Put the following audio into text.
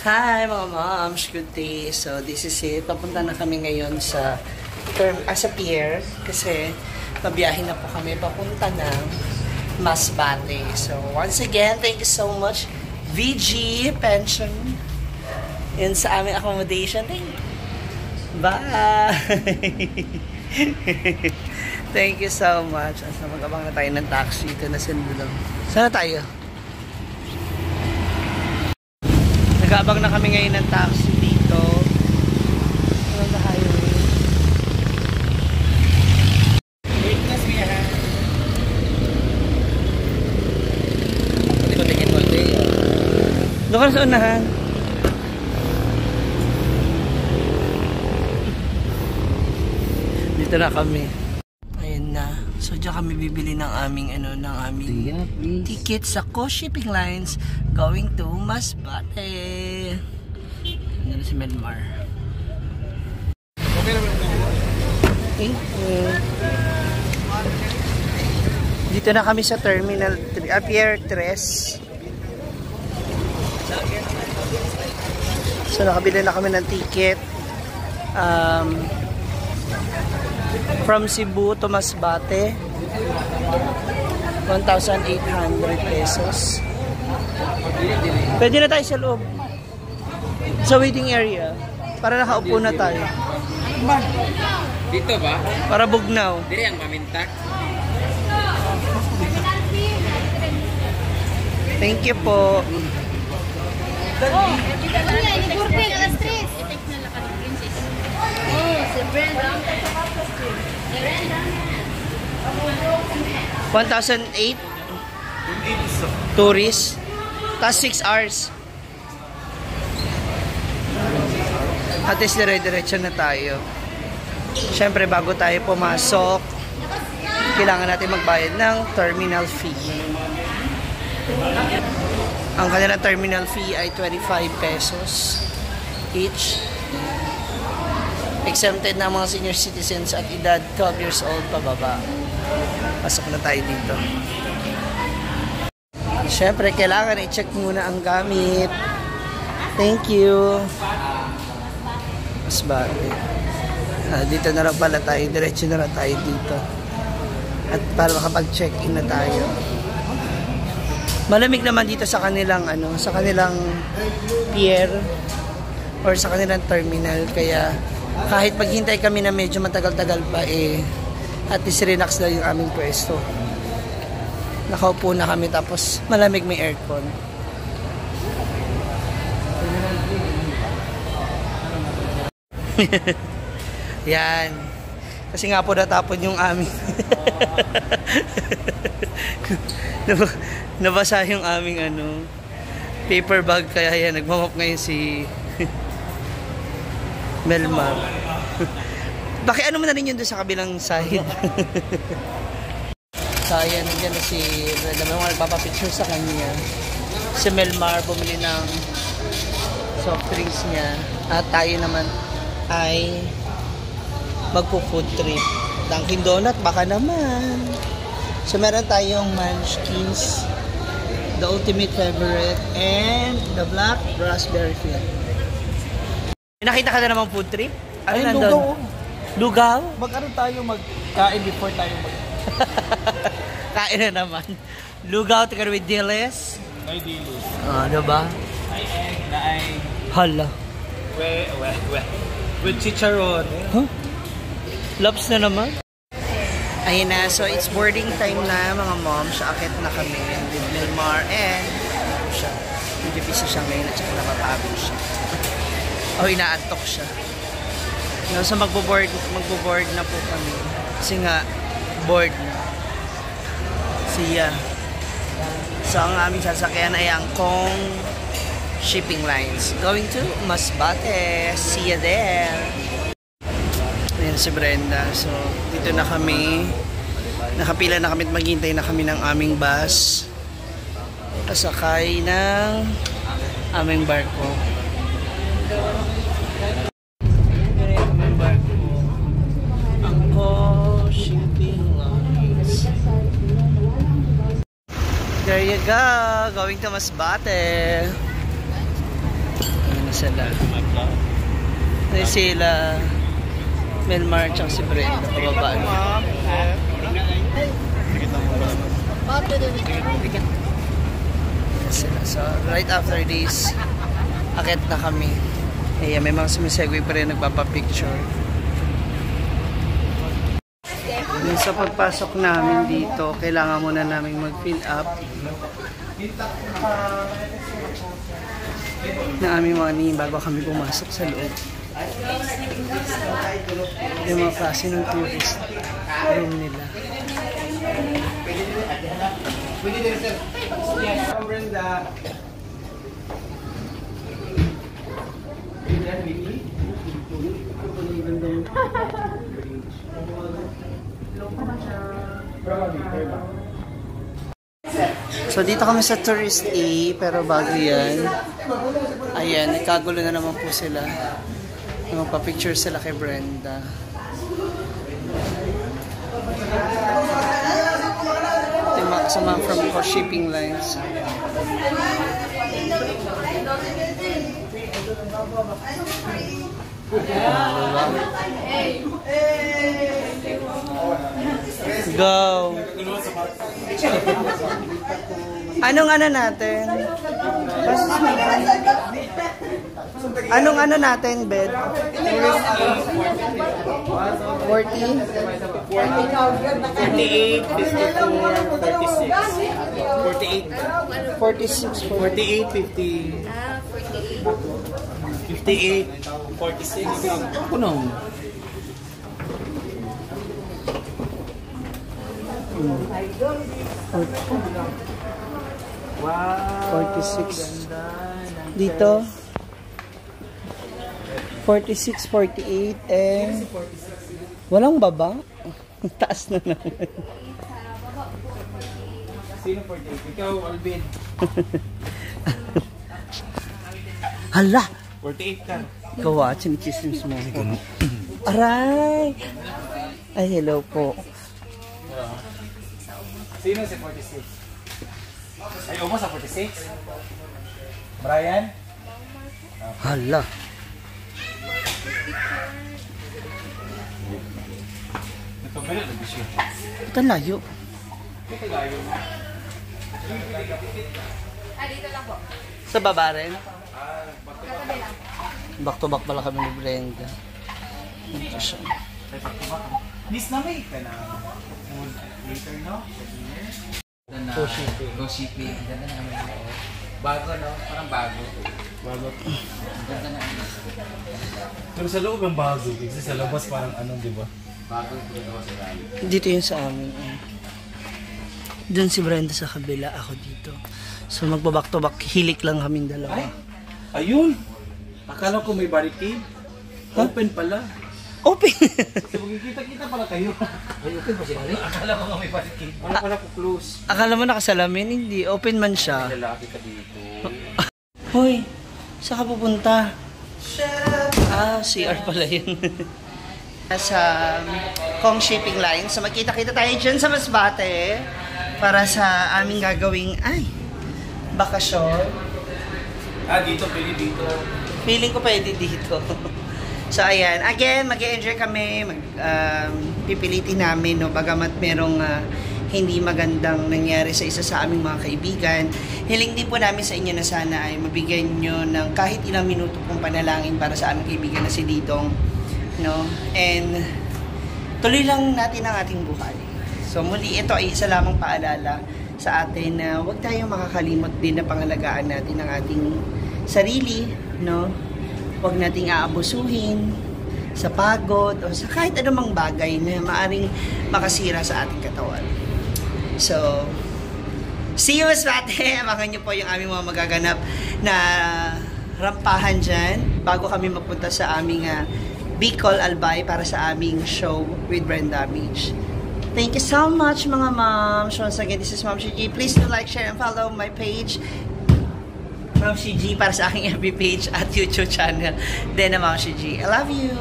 Hi mga moms, good day. So this is it. Papunta na kami ngayon sa pier kasi pabiyahin na po kami papunta ng Masbate. So once again, thank you so much VG Pension yun sa aming accommodation. Bye! Thank you so much. So mag-abang na tayo ng taxi. Ito na sinulong. Saan na tayo? Nag-abang na kami ngayon ng taxi dito. Ano na highway? Wait na siya. Pati ko tingin mo ito eh. Doon ka na sa unahan. Dito na kami. Ayun na. So diyan kami bibili ng aming ticket sa Co-Shipping Lines going to Masbate. Ano si Melmar. Thank you. Dito na kami sa Terminal Pier 3. So nakabili na kami ng ticket. From Cebu to Masbate, 1,800 pesos. Pwede na tayo sa loob. Sa waiting area. Para nakaupo na tayo. Dito ba? Para bugnaw. Dito ang pamintak. Thank you po. alas 3. Si Brenda. 1,008 tourists. Tas 6 hours. At least dire-diretso na tayo. Siyempre bago tayo pumasok, kailangan natin magbayad ng terminal fee. Ang kanilang terminal fee ay 25 pesos each. Exempted na mga senior citizens at edad 12 years old pababa. Pasok na tayo dito. Siyempre, kailangan i-check muna ang gamit. Thank you. Masbate. Dito na lang pala tayo. Diretso na lang tayo dito. At para makapag-check-in na tayo. Malamig naman dito sa kanilang sa kanilang pier or sa kanilang terminal, kaya kahit maghintay kami na medyo matagal-tagal pa at least relax na yung aming pwesto. Nakaupo na kami tapos malamig, may aircon. Yan. Kasi nga po natapon yung aming nabasa yung aming paper bag, kaya yan nagmamap ngayon si Melmar. Bakit mo na rin yun doon sa kabilang side? So ayan, nandiyan na si Brenda. May mga nagpapapicture sa kanya. Si Melmar bumili ng soft drinks niya. At tayo naman ay magpo-food trip. Dunkin Donut, baka naman. So meron tayong Munchkins, the ultimate favorite, and the black raspberry filled. Nakita ka na naman food trip? Ay, Lugaw. Lugaw? Tayo magkain before tayo Kain na naman. Lugaw, together with dilis. May dilis. Diba? May egg, daig. Hala. With chicharon. Huh? Loves na naman. Ayun na, so it's boarding time na mga moms. Akit na kami with Melmar and siya. Medyo busy siya ngayon at saka napapagod siya. Inaantok siya. So magbo-board na po kami. Kasi nga, board na. Siya. So ang aming sasakyan ay ang Co-Shipping Lines. Going to Masbate. See you there. Ayan si Brenda. So dito na kami. Nakapila na kami at maghintay na kami ng aming bus. Pasakay ng aming barko. Ang Co-Shipping Lines. There you go. Going to Masbate. sila. Ito sila Melmar at si Brenda. Pababa na. So, right after this, akit na kami. Ayan, may mga sumisegway pa rin nagpapapicture. Sa pagpasok namin dito, kailangan muna namin mag-fill up na aming mga name bago kami pumasok sa loob. Yung mga klase ng tourist room nila. So dito kami sa Tourist A, pero bago yan, ayan, nagkagulo na naman po sila. Magpa-picture sila kay Brenda. Ito yung mga kasama from Coast Shipping Lines. Go! Anong ano natin? Anong ano natin, bed? 40? 48, 54, 46. 46. 48, 50. 58, 46. Ako no. Wow. 46. Dito. 46, 48, and walang baba. Taas na naman. Sino 48? Ikaw, Alvin. Hala! 48 ka. Ikaw chinichismis mo. Aray! Ay, hello po. Sino si 46? Ay, umo sa 46? Brian? Hala! Nagpapala na ba siya? Ito layo. Ito layo. Dito lang po. Sa baba rin? Katabi lang. Back to back pala kami ni Brenda. Ito siya. Ay, pagkabak. Nis na may ka na. Later, no? Go shipping. Go shipping. Ganda na naman yun. Bago, no? Parang bago. Bago. Ganda na naman. Pero sa loob ang bago. Kasi sa labas parang anong, di ba? Bago yung pinagawa sa rally. Dito yun sa amin. Doon si Brenda sa kabila, ako dito. So magbaback to back, hilik lang kaming dalawa. Ay! Ayun! Akala ko may barricade. Open pala. Open! So magkikita-kita pala kayo. Ay, okay ba siya? Akala ko nga may barricade. Wala pala ko close. Akala mo nakasalamin? Hindi. Open man siya. Lalaki ka dito. Hoy, saan ka pupunta? CR pala yun. Sa Kong Shipping Line. So magkita-kita tayo dyan sa Masbate para sa aming gagawing, bakasyon. Dito, pwede dito. Feeling ko pwede dito. So ayan, again, mag-e-enjoy kami, pipilitin namin, no, bagamat merong hindi magandang nangyari sa isa sa aming mga kaibigan. Hiling din po namin sa inyo na sana ay mabigyan nyo ng kahit ilang minuto pong panalangin para sa aming kaibigan na si Didong. No? And tuloy lang natin ang ating buhay. So muli, ito ay isa lamang paalala sa atin na huwag tayong makakalimot din na pangalagaan natin ang ating sarili, no? Huwag nating aabusuhin sa pagod o sa kahit anumang bagay na maaring makasira sa ating katawan. So, see you Masbate! Abangan nyo po yung aming mga magaganap na rampahan dyan bago kami magpunta sa aming Bicol Albay para sa aming show with Brenda Beach. Thank you so much mga moms. Once again, this is Mom Shi G. Please do like, share, and follow my page. Mom Shi G para sa aking FB page at YouTube channel. Then Mom Shi G. I love you!